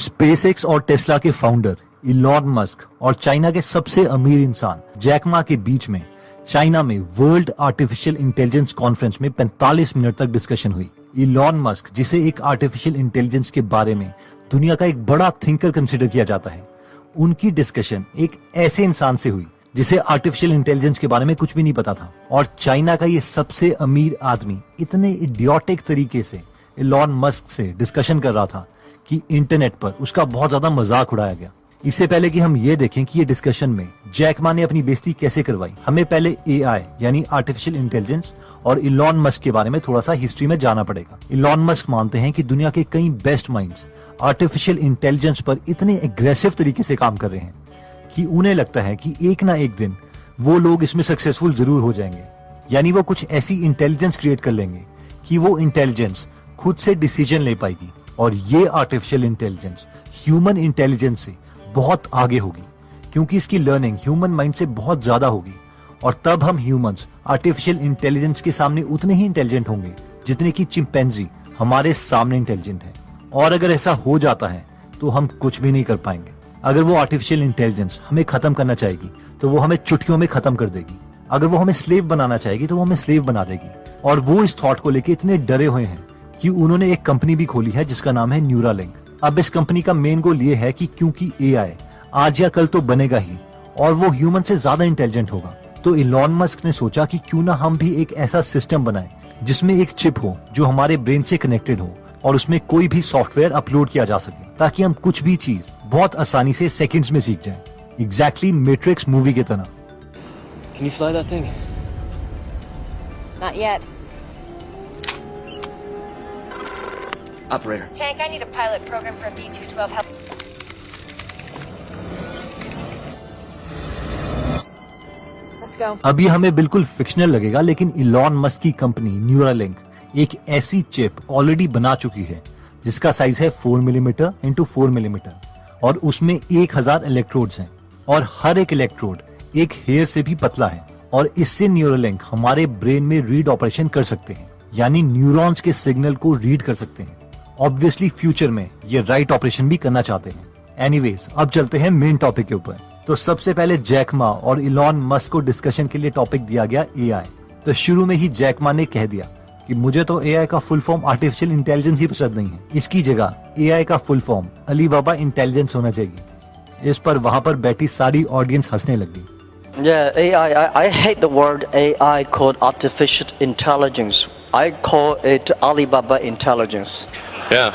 SpaceX और Tesla के founder Elon Musk और चाइना के सबसे अमीर इंसान जैक मा के बीच में चाइना में वर्ल्ड आर्टिफिशियल इंटेलिजेंस कॉन्फ्रेंस में 45 मिनट तक डिस्कशन हुई। इलॉन मस्क, जिसे एक आर्टिफिशियल इंटेलिजेंस के बारे में दुनिया का एक बड़ा थिंकर कंसिडर किया जाता है, उनकी डिस्कशन एक ऐसे इंसान से हुई जिसे आर्टिफिशियल इंटेलिजेंस के बारे में कुछ भी नहीं पता था। और चाइना का ये सबसे अमीर आदमी इतने इडियोटिक तरीके से इलॉन मस्क से डिस्कशन कर रहा था कि इंटरनेट पर उसका बहुत ज्यादा मजाक उड़ाया गया। इससे पहले कि हम ये देखें कि ये डिस्कशन में जैक मा ने अपनी बेइज्जती कैसे करवाई, हमें पहले एआई यानी आर्टिफिशियल इंटेलिजेंस और इलॉन मस्क के बारे में थोड़ा सा हिस्ट्री में जाना पड़ेगा। इलॉन मस्क मानते हैं कि दुनिया के कई बेस्ट माइंड्स आर्टिफिशियल इंटेलिजेंस पर इतने एग्रेसिव तरीके से काम कर रहे हैं कि उन्हें लगता है कि एक ना एक दिन वो लोग इसमें सक्सेसफुल जरूर हो जाएंगे। यानी वो कुछ ऐसी इंटेलिजेंस क्रिएट कर लेंगे कि वो इंटेलिजेंस खुद से डिसीजन ले पाएगी और ये आर्टिफिशियल इंटेलिजेंस ह्यूमन इंटेलिजेंस से बहुत आगे होगी, क्योंकि इसकी लर्निंग ह्यूमन माइंड से बहुत ज्यादा होगी। और तब हम ह्यूमंस आर्टिफिशियल इंटेलिजेंस के सामने उतने ही इंटेलिजेंट होंगे जितने की चिंपैंजी हमारे सामने इंटेलिजेंट है। और अगर ऐसा हो जाता है तो हम कुछ भी नहीं कर पाएंगे। अगर वो आर्टिफिशियल इंटेलिजेंस हमें खत्म करना चाहेगी तो वो हमें चुटकियों में खत्म कर देगी। अगर वो हमें स्लेव बनाना चाहेगी तो वो हमें स्लेव बना देगी। और वो इस थॉट को लेके इतने डरे हुए हैं कि उन्होंने एक कंपनी भी खोली है जिसका नाम है न्यूरालिंक। अब इस कंपनी का मेन गोल ये है कि क्योंकि एआई आज या कल तो बनेगा ही और वो ह्यूमन से ज्यादा इंटेलिजेंट होगा, तो इलॉन मस्क ने सोचा कि क्यों ना हम भी एक ऐसा सिस्टम बनाएं जिसमें एक चिप हो जो हमारे ब्रेन से कनेक्टेड हो और उसमें कोई भी सॉफ्टवेयर अपलोड किया जा सके, ताकि हम कुछ भी चीज बहुत आसानी से सेकंड्स में सीख जाएं। एग्जैक्टली मैट्रिक्स मूवी की तरह। Can you fly that thing? Not yet. Operator. Tank, I need a pilot program for a B-212 help. Let's go. अभी हमें बिल्कुल फिक्शनल लगेगा, लेकिन इलॉन मस्क की कंपनी न्यूरालिंक एक ऐसी चिप ऑलरेडी बना चुकी है जिसका साइज है 4 मिलीमीटर इंटू 4 मिलीमीटर और उसमें 1000 इलेक्ट्रोड्स हैं और हर एक इलेक्ट्रोड एक हेयर से भी पतला है। और इससे न्यूरालिंक हमारे ब्रेन में रीड ऑपरेशन कर सकते हैं, यानी न्यूरॉन्स के सिग्नल को रीड कर सकते हैं। ऑब्वियसली फ्यूचर में ये राइट ऑपरेशन भी करना चाहते हैं। एनीवेज, अब चलते हैं मेन टॉपिक के ऊपर। तो सबसे पहले जैक मा और इलॉन मस्क को डिस्कशन के लिए टॉपिक दिया गया एआई। तो शुरू में ही जैक मा ने कह दिया कि मुझे तो एआई का फुल फॉर्म आर्टिफिशियल इंटेलिजेंस ही पसंद नहीं है, इसकी जगह एआई का फुल फॉर्म अलीबाबा इंटेलिजेंस होना चाहिए। इस पर वहां पर बैठी सारी ऑडियंस हंसने लगी। Yeah, AI. I hate the word AI called artificial intelligence. I call it Alibaba intelligence. Yeah.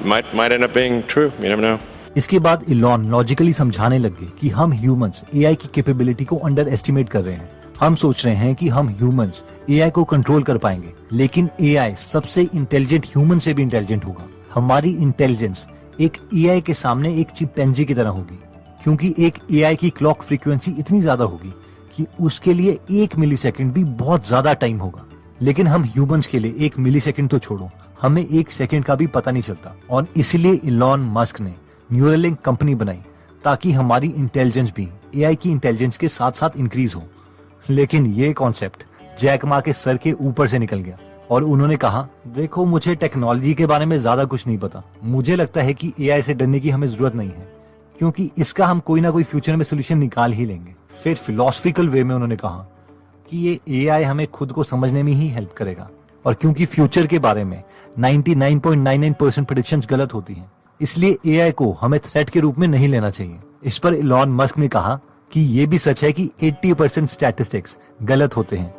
might end up being true. You never know. इसके बाद इलॉन लॉजिकली समझाने लगे कि हम ह्यूमंस एआई की कैपेबिलिटी को अंडर एस्टिमेट कर रहे हैं। हम सोच रहे हैं कि हम ह्यूमंस एआई को कंट्रोल कर पाएंगे, लेकिन एआई सबसे इंटेलिजेंट ह्यूमन से भी इंटेलिजेंट होगा। हमारी इंटेलिजेंस एक एआई के सामने एक चिंपैंजी की तरह होगी, क्योंकि एक एआई की क्लॉक फ्रीक्वेंसी इतनी ज्यादा होगी कि उसके लिए 1 मिलीसेकंड भी बहुत ज्यादा टाइम होगा। लेकिन हम ह्यूमंस के लिए 1 मिलीसेकंड तो छोड़ो, हमें 1 सेकंड का भी पता नहीं चलता। और इसलिए इलॉन मस्क ने न्यूरालिंक कंपनी बनाई ताकि हमारी इंटेलिजेंस भी एआई की इंटेलिजेंस के साथ साथ इंक्रीज हो। लेकिन ये कॉन्सेप्ट जैक मा के सर के ऊपर से निकल गया और उन्होंने कहा, देखो मुझे टेक्नोलॉजी के बारे में ज्यादा कुछ नहीं पता, मुझे लगता है कि एआई से डरने की हमें जरूरत नहीं है, क्योंकि इसका हम कोई ना कोई फ्यूचर में सोल्यूशन निकाल ही लेंगे। फिर फिलोसफिकल वे में उन्होंने कहा कि ये एआई हमें खुद को समझने में ही हेल्प करेगा, और क्योंकि फ्यूचर के बारे में 99.99% प्रेडिक्शंस गलत होती हैं, इसलिए एआई को हमें थ्रेट के रूप में नहीं लेना चाहिए। इस पर इलॉन मस्क ने कहा कि ये भी सच है कि 80% स्टैटिस्टिक्स गलत होते हैं,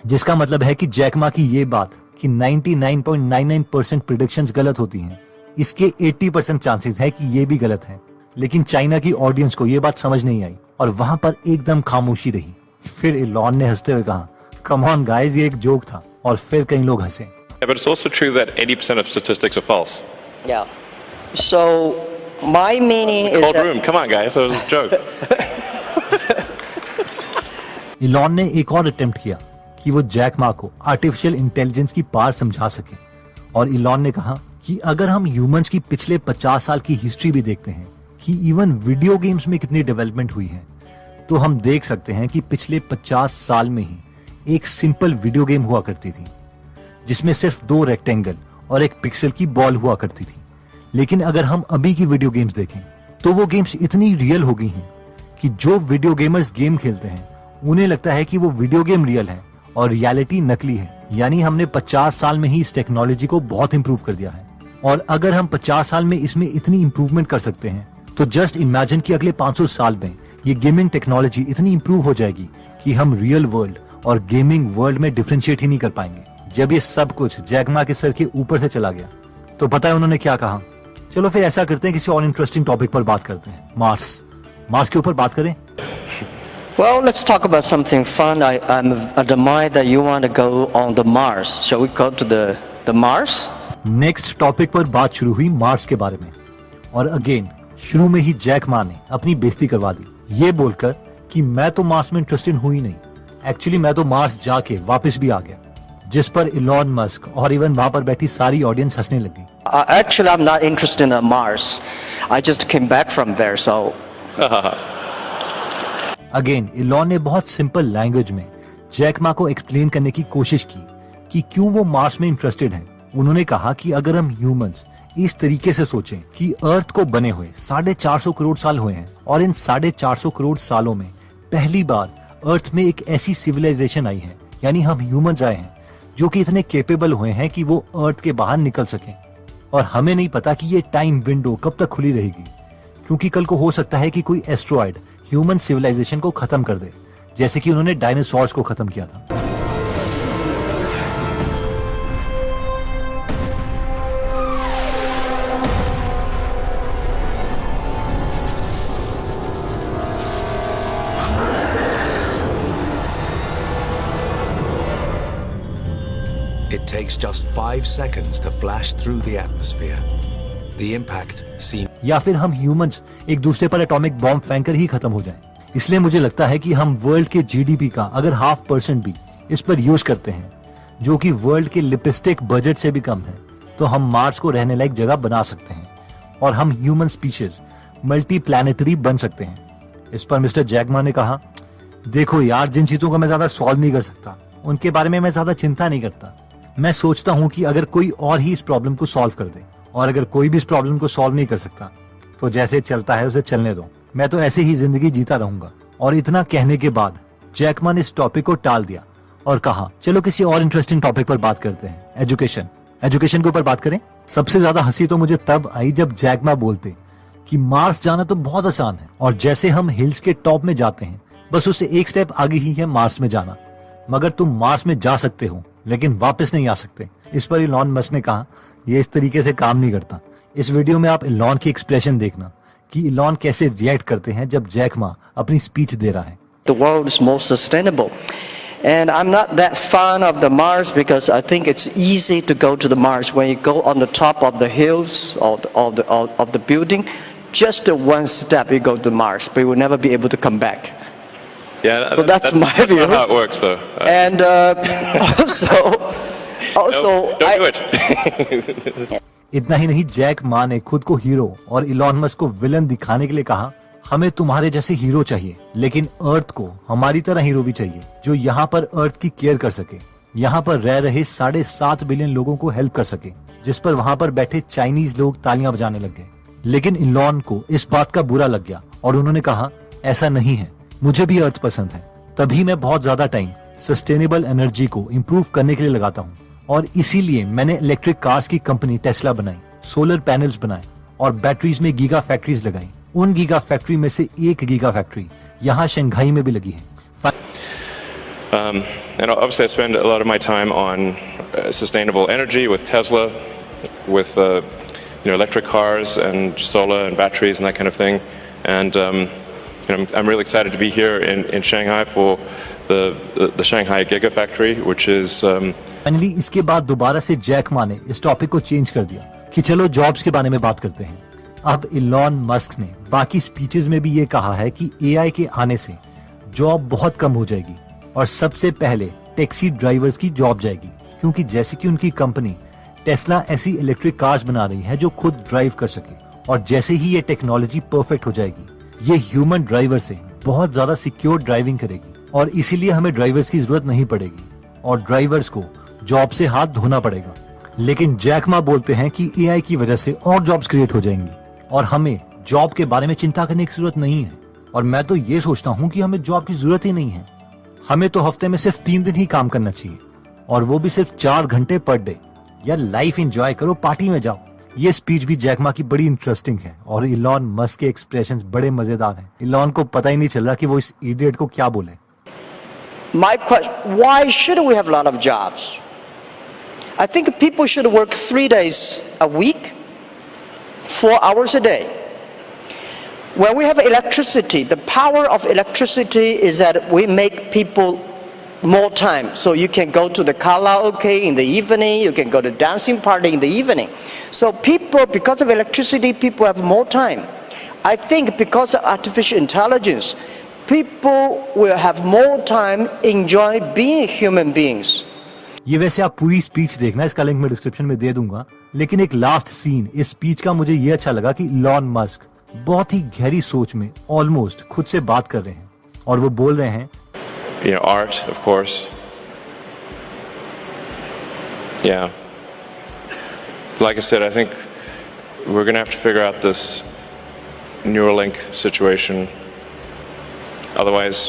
जिसका मतलब है कि जैक मा की ये बात कि 99.99% प्रेडिक्शंस गलत होती हैं, इसके 80% चांसेस है कि ये भी गलत है। लेकिन चाइना की ऑडियंस को ये बात समझ नहीं आई और वहां पर एकदम खामोशी रही। फिर इलॉन ने हंसते हुए कहा, कम ऑन गाइस, ये एक जोक था। और फिर कई लोग हंसे। Yeah, but it's also true that 80% of statistics are false. Yeah. So my meaning is Cold that room. Come on, guys. That was a joke. Elon ने एक और अटेम्प्ट किया कि वो जैक मा को आर्टिफिशियल इंटेलिजेंस की power समझा सके। और इलॉन ने कहा कि अगर हम ह्यूमंस की पिछले 50 साल की हिस्ट्री भी देखते हैं कि इवन वीडियो गेम्स में कितनी डेवलपमेंट हुई है, तो हम देख सकते हैं कि पिछले 50 साल में ही एक सिंपल वीडियो गेम हुआ करती थी जिसमें सिर्फ 2 रेक्टेंगल और एक पिक्सल की बॉल हुआ करती थी। लेकिन अगर हम अभी की वीडियो गेम्स देखें तो वो गेम्स इतनी रियल हो गई हैं कि जो वीडियो गेमर्स गेम खेलते हैं उन्हें लगता है कि वो वीडियो गेम रियल है और रियलिटी नकली है। यानी हमने 50 साल में ही इस टेक्नोलॉजी को बहुत इंप्रूव कर दिया है, और अगर हम 50 साल में इसमें इतनी इंप्रूवमेंट कर सकते हैं तो जस्ट इमेजिन कि अगले 500 साल में ये गेमिंग टेक्नोलॉजी इतनी इंप्रूव हो जाएगी कि हम रियल वर्ल्ड और गेमिंग वर्ल्ड में डिफरेंशिएट ही नहीं कर पाएंगे। जब ये सब कुछ जैक मा के सर के ऊपर से चला गया तो पता है उन्होंने क्या कहा? चलो फिर ऐसा करते हैं, किसी और इंटरेस्टिंग टॉपिक पर बात करते हैं। मार्स के ऊपर बात करें। Well, let's talk about something fun. I'm admire that you want to go on the Mars. Shall we go to the Mars? Next topic पर बात शुरू हुई मार्स के बारे में, और अगेन शुरू में ही जैक मा ने अपनी बेइज्जती करवा दी, ये बोलकर कि मैं तो मार्स में इंटरेस्टेड हुई ही नहीं। एक्चुअली मैं तो मार्स जाके वापस भी आ गया, जिस पर इलॉन मस्क और इवन वहां पर बैठी सारी ऑडियंस हंसने लगी। Actually, I'm not interested in Mars. I just came back from there, so. Again Elon ने बहुत सिंपल लैंग्वेज में जैक मा को एक्सप्लेन करने की कोशिश की कि क्यों वो मार्स में इंटरेस्टेड हैं। उन्होंने कहा कि अगर हम ह्यूमंस इस तरीके से सोचें कि अर्थ को बने हुए 450 करोड़ साल हुए हैं, और इन 450 करोड़ सालों में पहली बार अर्थ में एक ऐसी सिविलाइजेशन आई है, यानी हम ह्यूमंस आए हैं जो कि इतने केपेबल हुए हैं कि वो अर्थ के बाहर निकल सकें। और हमें नहीं पता कि ये टाइम विंडो कब तक खुली रहेगी, क्योंकि कल को हो सकता है कि कोई एस्ट्रॉयड ह्यूमन सिविलाइजेशन को खत्म कर दे, जैसे कि उन्होंने डायनासोर्स को खत्म किया था। It takes just 5 seconds to flash through the atmosphere. The impact seems या फिर हम ह्यूमंस एक दूसरे पर एटॉमिक बॉम्ब फेंककर ही खत्म हो जाएं। इसलिए मुझे लगता है कि हम वर्ल्ड के जीडीपी का अगर 0.5% भी इस पर यूज करते हैं, जो कि वर्ल्ड के लिपस्टिक बजट से भी कम है, तो हम मार्स को रहने लायक जगह बना सकते हैं और हम ह्यूमन स्पीशीज मल्टी प्लैनेटरी बन सकते हैं। इस पर मिस्टर जैक मा ने कहा, देखो यार, जिन चीजों को मैं ज्यादा सॉल्व नहीं कर सकता उनके बारे में मैं ज्यादा चिंता नहीं करता। मैं सोचता हूँ कि अगर कोई और ही इस प्रॉब्लम को सॉल्व कर दे, और अगर कोई भी इस प्रॉब्लम को सॉल्व नहीं कर सकता तो जैसे चलता है उसे चलने दो, मैं तो ऐसे ही जिंदगी जीता रहूंगा। और इतना कहने के बाद जैक मा ने इस टॉपिक को टाल दिया और कहा, चलो किसी और इंटरेस्टिंग टॉपिक पर बात करते हैं, एजुकेशन के ऊपर बात करें। सबसे ज्यादा हंसी तो मुझे तब आई जब जैक मा बोलते कि मार्स जाना तो बहुत आसान है, और जैसे हम हिल्स के टॉप में जाते हैं बस उससे एक स्टेप आगे ही है मार्स में जाना, मगर तुम मार्स में जा सकते हो लेकिन वापस नहीं आ सकते। इस पर इलॉन मस्क ने कहा, ये इस तरीके से काम नहीं करता। इस वीडियो में आप इलॉन की एक्सप्रेशन देखना कि इलॉन कैसे रिएक्ट करते हैं जब जैक मा अपनी स्पीच दे रहा है। The world is more sustainable. And I'm not that fan of the Mars because I think it's easy to go to the Mars when you go on the top of the hills of the building. Just one step you go to Mars, but you will never be able to come back. Yeah, So that's my that's view. not how it works, though. And also, Don't do it. इतना ही नहीं, Jack Ma ने खुद को hero और Elon Musk को villain दिखाने के लिए कहा, हमें तुम्हारे जैसे हीरो चाहिए, लेकिन अर्थ को हमारी तरह हीरो भी चाहिए जो यहाँ पर अर्थ की केयर कर सके, यहाँ पर रह रहे 7.5 बिलियन लोगों को हेल्प कर सके, जिस पर वहाँ पर बैठे चाइनीज लोग तालियां बजाने लग गए। लेकिन इलॉन को इस बात का बुरा लग गया और उन्होंने कहा, ऐसा नहीं है, मुझे भी अर्थ पसंद है, तभी मैं बहुत ज्यादा टाइम सस्टेनेबल एनर्जी को इम्प्रूव करने के लिए लगाता हूँ, और इसीलिए मैंने इलेक्ट्रिक कार्स की कंपनी टेस्ला बनाई, सोलर पैनल्स बनाए और बैटरीज में गीगा फैक्ट्रीज लगाई। उन गीगा फैक्ट्री में से एक गीगा फैक्ट्री यहाँ शंघाई में भी लगी है। And obviously, I spend a lot of my time on sustainable energy with Tesla, with electric cars and solar and batteries and that kind of thing. And I'm really excited to be here in Shanghai for the Shanghai Gigafactory, which is. Finally इसके बाद दोबारा से Jack Ma ने इस topic को change कर दिया कि चलो जॉब्स के बारे में बात करते हैं। अब इलॉन मस्क ने बाकी स्पीचेस में भी ये कहा है कि एआई के आने से जॉब बहुत कम हो जाएगी और सबसे पहले टैक्सी ड्राइवर्स की जॉब जाएगी, क्योंकि जैसे कि उनकी कंपनी टेस्ला ऐसी इलेक्ट्रिक कार्स बना रही है जो खुद ड्राइव कर सके, और जैसे ही ये टेक्नोलॉजी परफेक्ट हो जाएगी ये ह्यूमन ड्राइवर से बहुत ज्यादा सिक्योर ड्राइविंग करेगी, और इसीलिए हमें ड्राइवर्स की जरूरत नहीं पड़ेगी और ड्राइवर्स को जॉब से हाथ धोना पड़ेगा। लेकिन जैक मा बोलते हैं कि एआई की वजह से और जॉब्स क्रिएट हो जाएंगी और हमें जॉब के बारे में चिंता करने की जरूरत नहीं है। और मैं तो ये सोचता हूँ कि हमें जॉब की जरूरत ही नहीं है। हमें तो हफ्ते में सिर्फ 3 दिन ही काम करना चाहिए और वो भी सिर्फ 4 घंटे पर डे। यार लाइफ एंजॉय करो, पार्टी में जाओ। ये स्पीच भी जैक मा की बड़ी इंटरेस्टिंग है और इलॉन मस्क के एक्सप्रेशंस बड़े मजेदार हैं। इलॉन को पता ही नहीं चल रहा कि वो इस इडियट को क्या बोले। My question, why should we have a lot of jobs? I think people should work 3 days a week, 4 hours a day. When we have electricity, the power of electricity is that we make people more time. So you can go to the karaoke in the evening, you can go to dancing party in the evening. So people, because of electricity, people have more time. I think because of artificial intelligence, people will have more time enjoy being human beings. ये वैसे आप पूरी speech देखना, इसका link मैं description में दे दूंगा। लेकिन एक लास्ट सीन इस स्पीच का मुझे ये अच्छा लगा कि इलॉन मस्क बहुत ही गहरी सोच में ऑलमोस्ट खुद से बात कर रहे हैं और वो बोल रहे हैं, You know, art, of course. Yeah. Like I said, I think we're going to have to figure out this Neuralink situation. Otherwise,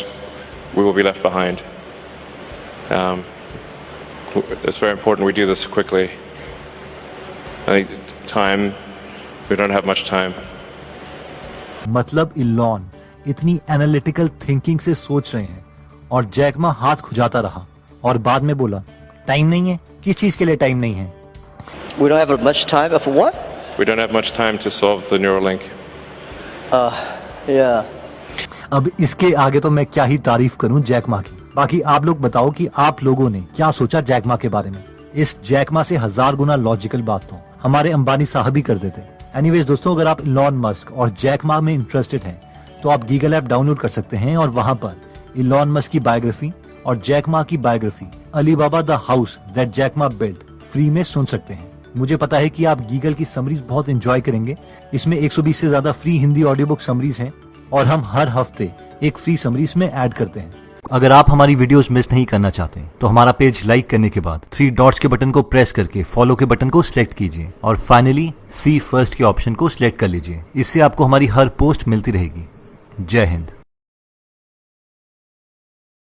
we will be left behind. It's very important we do this quickly. I think time, we don't have much time. मतलब Elon इतनी analytical thinking से सोच रहे हैं और Jack मा हाथ खुजाता रहा और बाद में बोला, टाइम नहीं है। किस चीज के लिए टाइम नहीं है? We don't have much time for what? We don't have much time to solve the Neuralink. Yeah. अब इसके आगे तो मैं क्या ही तारीफ करूं जैक मा की। बाकी आप लोग बताओ कि आप लोगों ने क्या सोचा जैक मा के बारे में। इस जैक मा से 1000 गुना लॉजिकल बात तो हमारे अंबानी साहब ही कर देते। एनीवेज दोस्तों, अगर आप इलॉन मस्क और जैक मा में इंटरेस्टेड हैं तो आप गीगल ऐप डाउनलोड कर सकते हैं और वहां पर इलॉन मस्क की बायोग्राफी और जैक मा की biography Alibaba the house that Jack Ma built free में सुन सकते हैं। मुझे पता है कि आप गीगल की समरीज बहुत एंजॉय करेंगे। इसमें 120 से ज्यादा free Hindi audio book summaries हैं और हम हर हफ्ते एक फ्री समरीज में ऐड करते हैं। अगर आप हमारी वीडियोस मिस नहीं करना चाहते तो हमारा पेज लाइक करने के बाद 3 डॉट्स के बटन को प्रेस करके फॉलो के बटन को सिलेक्ट कीजिए और फाइनली सी फर्स्ट के ऑप्शन को सिलेक्ट कर लीजिए। इससे आपको हमारी हर पोस्ट मिलती रहेगी। जय हिंद।